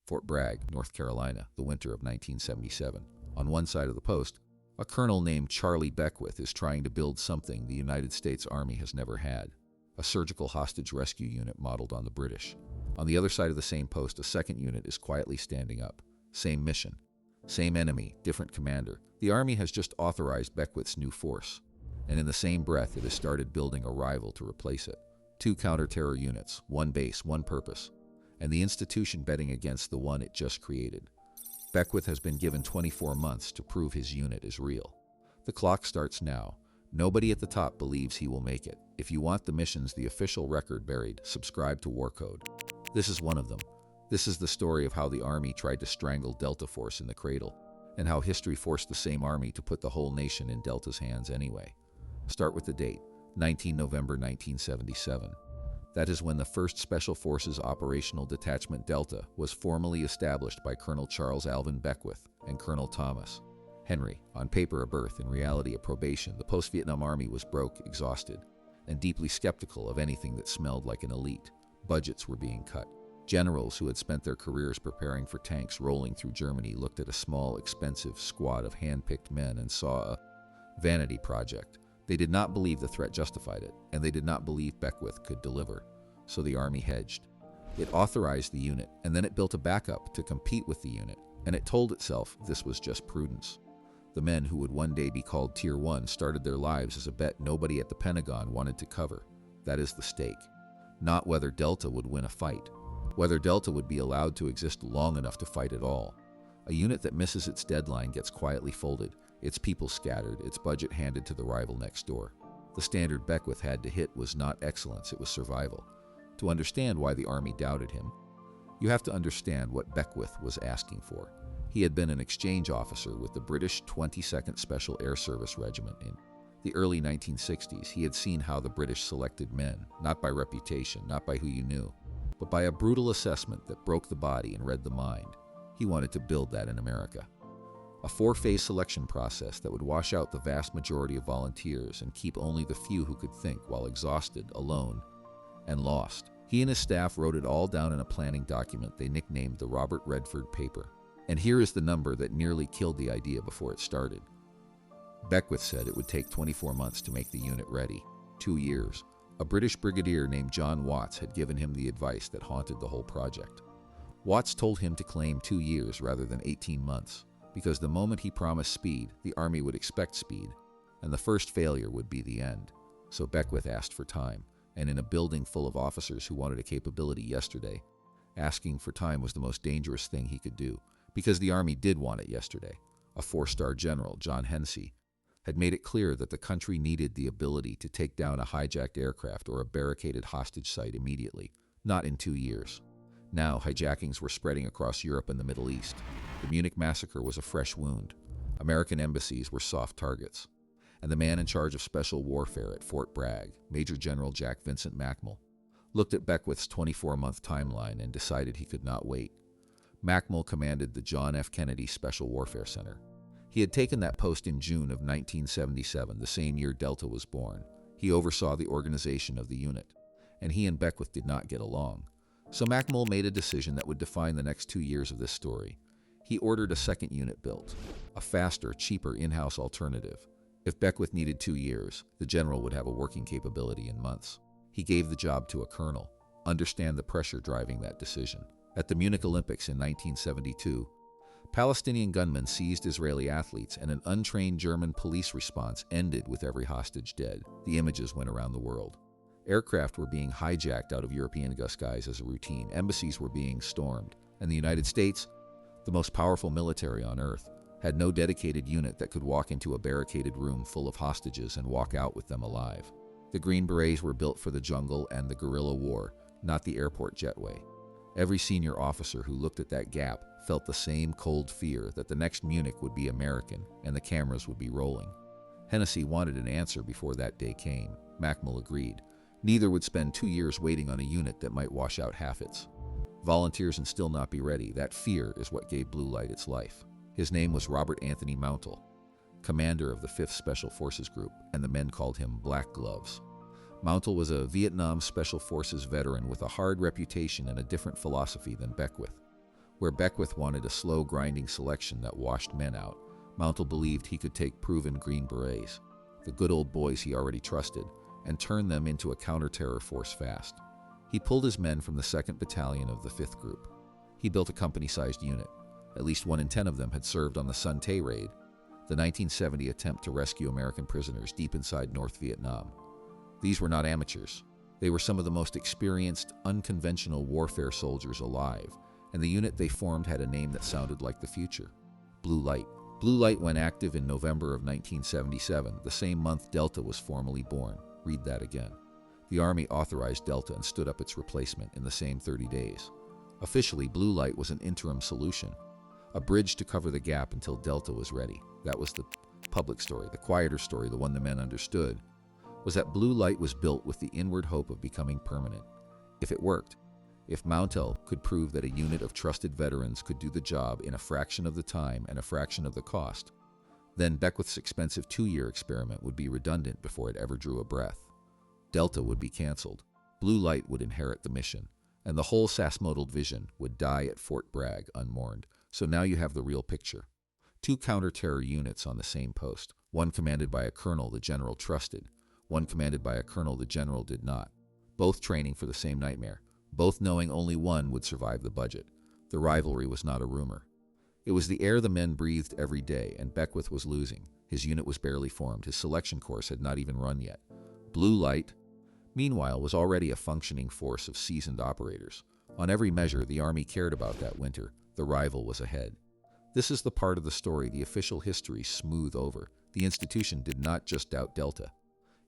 Fort Bragg, North Carolina, the winter of 1977. On one side of the post, a colonel named Charlie Beckwith is trying to build something the United States Army has never had, a surgical hostage rescue unit modeled on the British. On the other side of the same post, a second unit is quietly standing up. Same mission, same enemy, different commander. The Army has just authorized Beckwith's new force, and in the same breath it has started building a rival to replace it. 2 counter-terror units, 1 base, 1 purpose, and the institution betting against the one it just created. Beckwith has been given 24 months to prove his unit is real. The clock starts now. Nobody at the top believes he will make it. If you want the missions the official record buried, subscribe to War Code. This is one of them. This is the story of how the Army tried to strangle Delta Force in the cradle, and how history forced the same Army to put the whole nation in Delta's hands anyway. Start with the date, 19 November 1977. That is when the 1st Special Forces Operational Detachment Delta was formally established by Colonel Charles Alvin Beckwith and Colonel Thomas Henry. On paper a birth, in reality a probation, the post-Vietnam Army was broke, exhausted, and deeply skeptical of anything that smelled like an elite. Budgets were being cut. Generals who had spent their careers preparing for tanks rolling through Germany looked at a small, expensive squad of hand-picked men and saw a vanity project. They did not believe the threat justified it, and they did not believe Beckwith could deliver. So the Army hedged. It authorized the unit, and then it built a backup to compete with the unit, and it told itself this was just prudence. The men who would one day be called Tier 1 started their lives as a bet nobody at the Pentagon wanted to cover. That is the stake. Not whether Delta would win a fight, whether Delta would be allowed to exist long enough to fight at all. A unit that misses its deadline gets quietly folded, its people scattered, its budget handed to the rival next door. The standard Beckwith had to hit was not excellence, it was survival. To understand why the Army doubted him, you have to understand what Beckwith was asking for. He had been an exchange officer with the British 22nd Special Air Service Regiment in the early 1960s. He had seen how the British selected men, not by reputation, not by who you knew, but by a brutal assessment that broke the body and read the mind. He wanted to build that in America. A 4-phase selection process that would wash out the vast majority of volunteers and keep only the few who could think while exhausted, alone, and lost. He and his staff wrote it all down in a planning document they nicknamed the Robert Redford Paper. And here is the number that nearly killed the idea before it started. Beckwith said it would take 24 months to make the unit ready. 2 years. A British brigadier named John Watts had given him the advice that haunted the whole project. Watts told him to claim 2 years rather than 18 months, because the moment he promised speed, the Army would expect speed, and the first failure would be the end. So Beckwith asked for time, and in a building full of officers who wanted a capability yesterday, asking for time was the most dangerous thing he could do, because the Army did want it yesterday. A 4-star general, John Hennessy, had made it clear that the country needed the ability to take down a hijacked aircraft or a barricaded hostage site immediately, not in 2 years. Now, hijackings were spreading across Europe and the Middle East. The Munich massacre was a fresh wound. American embassies were soft targets. And the man in charge of special warfare at Fort Bragg, Major General Jack Vincent Mackmel, looked at Beckwith's 24-month timeline and decided he could not wait. Mackmel commanded the John F. Kennedy Special Warfare Center. He had taken that post in June of 1977, the same year Delta was born. He oversaw the organization of the unit, and he and Beckwith did not get along. So Mackmel made a decision that would define the next 2 years of this story. He ordered a second unit built, a faster, cheaper in-house alternative. If Beckwith needed 2 years, the general would have a working capability in months. He gave the job to a colonel. Understand the pressure driving that decision. At the Munich Olympics in 1972, Palestinian gunmen seized Israeli athletes, and an untrained German police response ended with every hostage dead. The images went around the world. Aircraft were being hijacked out of European skies as a routine. Embassies were being stormed. And the United States, the most powerful military on earth, had no dedicated unit that could walk into a barricaded room full of hostages and walk out with them alive. The Green Berets were built for the jungle and the guerrilla war, not the airport jetway. Every senior officer who looked at that gap felt the same cold fear that the next Munich would be American and the cameras would be rolling. Hennessy wanted an answer before that day came. Mackmel agreed. Neither would spend 2 years waiting on a unit that might wash out half its volunteers and still not be ready. That fear is what gave Blue Light its life. His name was Robert Anthony Mountel, commander of the 5th Special Forces Group, and the men called him Black Gloves. Mountel was a Vietnam Special Forces veteran with a hard reputation and a different philosophy than Beckwith. Where Beckwith wanted a slow, grinding selection that washed men out, Mountel believed he could take proven Green Berets, the good old boys he already trusted, and turn them into a counter-terror force fast. He pulled his men from the 2nd Battalion of the 5th Group. He built a company-sized unit. At least 1 in 10 of them had served on the Sun Tay Raid, the 1970 attempt to rescue American prisoners deep inside North Vietnam. These were not amateurs. They were some of the most experienced, unconventional warfare soldiers alive, and the unit they formed had a name that sounded like the future: Blue Light. Blue Light went active in November of 1977, the same month Delta was formally born. Read that again. The Army authorized Delta and stood up its replacement in the same 30 days. Officially, Blue Light was an interim solution, a bridge to cover the gap until Delta was ready. That was the public story. The quieter story, the one the men understood, was that Blue Light was built with the inward hope of becoming permanent. If it worked, if Mountel could prove that a unit of trusted veterans could do the job in a fraction of the time and a fraction of the cost, then Beckwith's expensive 2-year experiment would be redundant before it ever drew a breath. Delta would be canceled. Blue Light would inherit the mission, and the whole SAS-modeled vision would die at Fort Bragg unmourned. So now you have the real picture. 2 counter-terror units on the same post, one commanded by a colonel the general trusted, one commanded by a colonel the general did not, both training for the same nightmare, both knowing only one would survive the budget. The rivalry was not a rumor. It was the air the men breathed every day, and Beckwith was losing. His unit was barely formed. His selection course had not even run yet. Blue Light, meanwhile, was already a functioning force of seasoned operators. On every measure, the Army cared about that winter. The rival was ahead. This is the part of the story the official history smooth over. The institution did not just doubt Delta.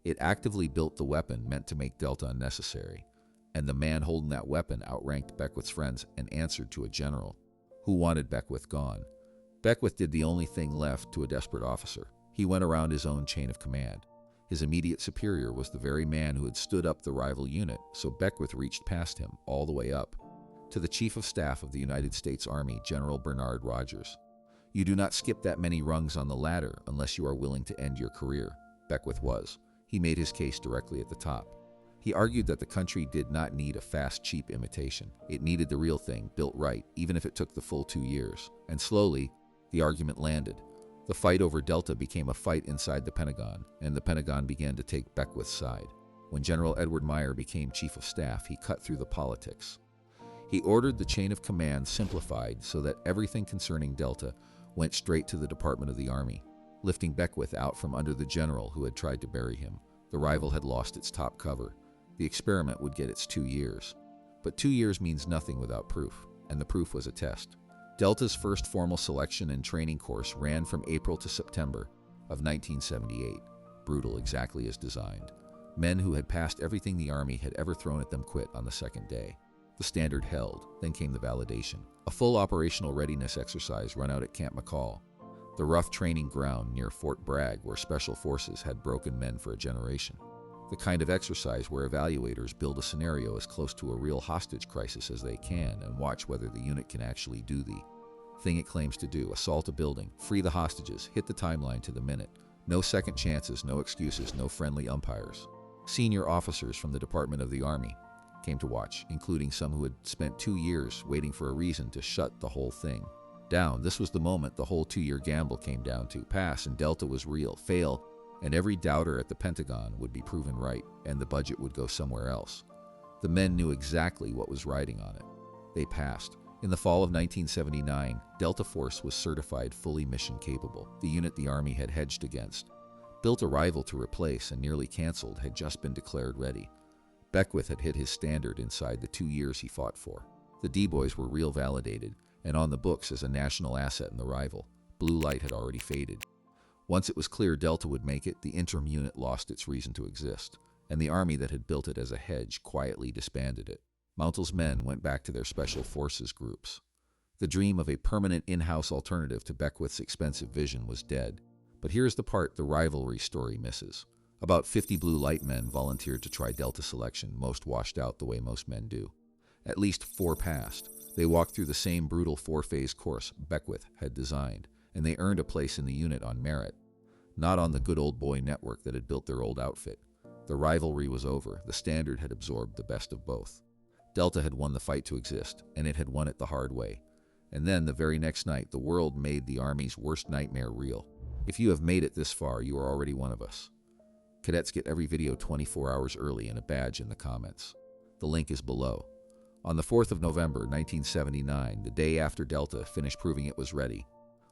It actively built the weapon meant to make Delta unnecessary. And the man holding that weapon outranked Beckwith's friends and answered to a general who wanted Beckwith gone. Beckwith did the only thing left to a desperate officer. He went around his own chain of command. His immediate superior was the very man who had stood up the rival unit, so Beckwith reached past him all the way up to the Chief of Staff of the United States Army, General Bernard Rogers. You do not skip that many rungs on the ladder unless you are willing to end your career. Beckwith was. He made his case directly at the top. He argued that the country did not need a fast, cheap imitation. It needed the real thing, built right, even if it took the full 2 years. And slowly, the argument landed. The fight over Delta became a fight inside the Pentagon, and the Pentagon began to take Beckwith's side. When General Edward Meyer became Chief of Staff, he cut through the politics. He ordered the chain of command simplified so that everything concerning Delta went straight to the Department of the Army, lifting Beckwith out from under the general who had tried to bury him. The rival had lost its top cover. The experiment would get its 2 years. But 2 years means nothing without proof, and the proof was a test. Delta's first formal selection and training course ran from April to September of 1978. Brutal, exactly as designed. Men who had passed everything the Army had ever thrown at them quit on the second day. The standard held, then came the validation. A full operational readiness exercise run out at Camp McCall, the rough training ground near Fort Bragg where Special Forces had broken men for a generation. The kind of exercise where evaluators build a scenario as close to a real hostage crisis as they can and watch whether the unit can actually do the thing it claims to do: assault a building, free the hostages, hit the timeline to the minute. No second chances, no excuses, no friendly umpires. Senior officers from the Department of the Army came to watch, including some who had spent 2 years waiting for a reason to shut the whole thing down. This was the moment the whole 2-year gamble came down to. Pass and Delta was real. Fail, and every doubter at the Pentagon would be proven right, and the budget would go somewhere else. The men knew exactly what was riding on it. They passed. In the fall of 1979, Delta Force was certified fully mission capable. The unit the Army had hedged against, built a rival to replace, and nearly canceled, had just been declared ready. Beckwith had hit his standard inside the 2 years he fought for. The D-Boys were real validated, and on the books as a national asset in the rival. Blue Light had already faded. Once it was clear Delta would make it, the interim unit lost its reason to exist, and the Army that had built it as a hedge quietly disbanded it. Mountel's men went back to their Special Forces groups. The dream of a permanent in-house alternative to Beckwith's expensive vision was dead. But here's the part the rivalry story misses. About 50 Blue Light men volunteered to try Delta selection, most washed out the way most men do. At least 4 passed. They walked through the same brutal 4-phase course Beckwith had designed, and they earned a place in the unit on merit, not on the good old boy network that had built their old outfit. The rivalry was over. The standard had absorbed the best of both. Delta had won the fight to exist, and it had won it the hard way. And then, the very next night, the world made the Army's worst nightmare real. If you have made it this far, you are already one of us. Cadets get every video 24 hours early and a badge in the comments. The link is below. On the 4th of November, 1979, the day after Delta finished proving it was ready,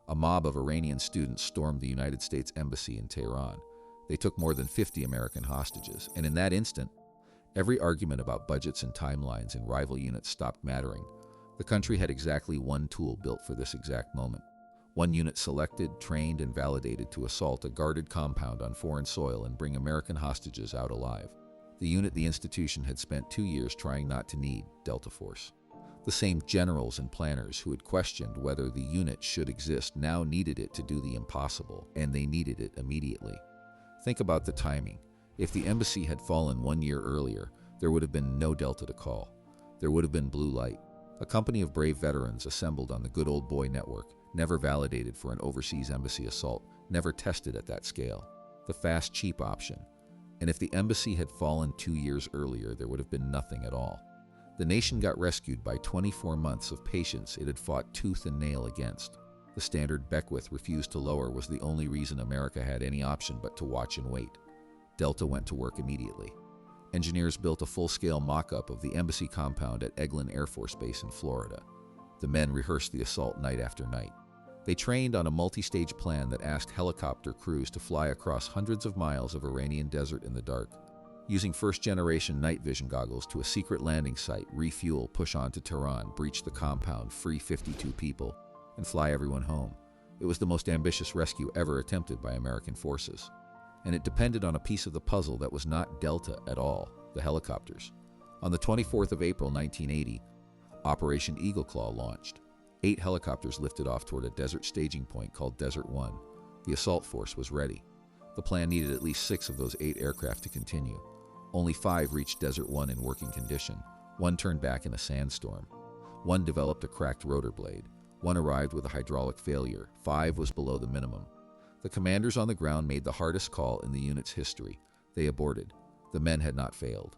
a mob of Iranian students stormed the United States Embassy in Tehran. They took more than 50 American hostages, and in that instant, every argument about budgets and timelines in rival units stopped mattering. The country had exactly one tool built for this exact moment. One unit selected, trained, and validated to assault a guarded compound on foreign soil and bring American hostages out alive. The unit the institution had spent 2 years trying not to need, Delta Force. The same generals and planners who had questioned whether the unit should exist now needed it to do the impossible, and they needed it immediately. Think about the timing. If the embassy had fallen 1 year earlier, there would have been no Delta to call. There would have been Blue Light, a company of brave veterans assembled on the Good Old Boy network, never validated for an overseas embassy assault, never tested at that scale. The fast, cheap option. And if the embassy had fallen 2 years earlier, there would have been nothing at all. The nation got rescued by 24 months of patience it had fought tooth and nail against. The standard Beckwith refused to lower was the only reason America had any option but to watch and wait. Delta went to work immediately. Engineers built a full-scale mock-up of the embassy compound at Eglin Air Force Base in Florida. The men rehearsed the assault night after night. They trained on a multi-stage plan that asked helicopter crews to fly across hundreds of miles of Iranian desert in the dark. Using first-generation night vision goggles to a secret landing site, refuel, push on to Tehran, breach the compound, free 52 people, and fly everyone home. It was the most ambitious rescue ever attempted by American forces. And it depended on a piece of the puzzle that was not Delta at all, the helicopters. On the 24th of April 1980, Operation Eagle Claw launched. 8 helicopters lifted off toward a desert staging point called Desert One. The assault force was ready. The plan needed at least 6 of those 8 aircraft to continue. Only 5 reached Desert One in working condition. 1 turned back in a sandstorm. 1 developed a cracked rotor blade. 1 arrived with a hydraulic failure. 5 was below the minimum. The commanders on the ground made the hardest call in the unit's history. They aborted. The men had not failed.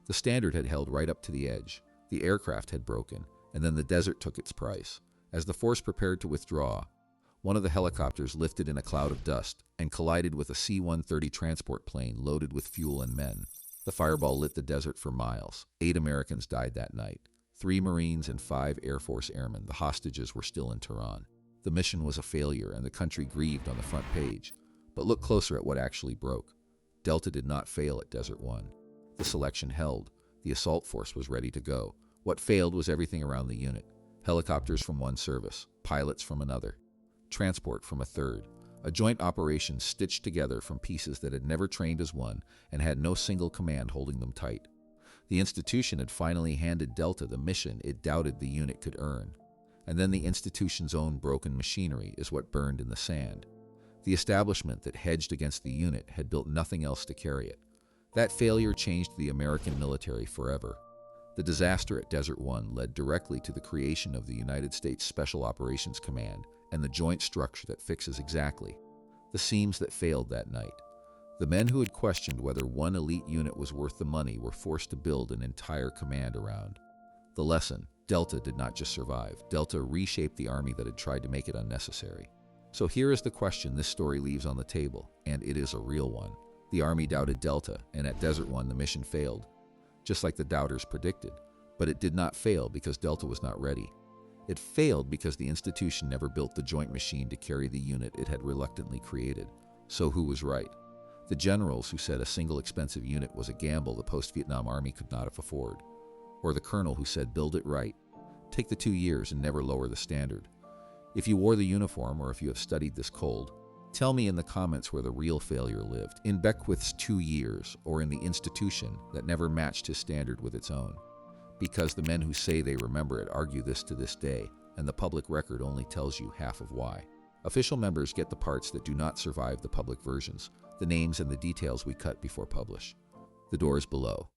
The standard had held right up to the edge. The aircraft had broken, and then the desert took its price. As the force prepared to withdraw, one of the helicopters lifted in a cloud of dust and collided with a C-130 transport plane loaded with fuel and men. The fireball lit the desert for miles. 8 Americans died that night. 3 Marines and 5 Air Force airmen. The hostages were still in Tehran. The mission was a failure, and the country grieved on the front page. But look closer at what actually broke. Delta did not fail at Desert One. The selection held. The assault force was ready to go. What failed was everything around the unit. Helicopters from one service, pilots from another, transport from a third. A joint operation stitched together from pieces that had never trained as one and had no single command holding them tight. The institution had finally handed Delta the mission it doubted the unit could earn. And then the institution's own broken machinery is what burned in the sand. The establishment that hedged against the unit had built nothing else to carry it. That failure changed the American military forever. The disaster at Desert One led directly to the creation of the United States Special Operations Command and the joint structure that fixes exactly the seams that failed that night. The men who had questioned whether one elite unit was worth the money were forced to build an entire command around. The lesson: Delta did not just survive. Delta reshaped the Army that had tried to make it unnecessary. So here is the question this story leaves on the table, and it is a real one. The Army doubted Delta, and at Desert One the mission failed, just like the doubters predicted. But it did not fail because Delta was not ready. It failed because the institution never built the joint machine to carry the unit it had reluctantly created. So who was right? The generals who said a single expensive unit was a gamble the post-Vietnam Army could not afford? Or the colonel who said build it right? Take the 2 years and never lower the standard. If you wore the uniform or if you have studied this cold, tell me in the comments where the real failure lived, in Beckwith's 2 years or in the institution that never matched his standard with its own. Because the men who say they remember it argue this to this day, and the public record only tells you half of why. Official members get the parts that do not survive the public versions, the names and the details we cut before publish. The door is below.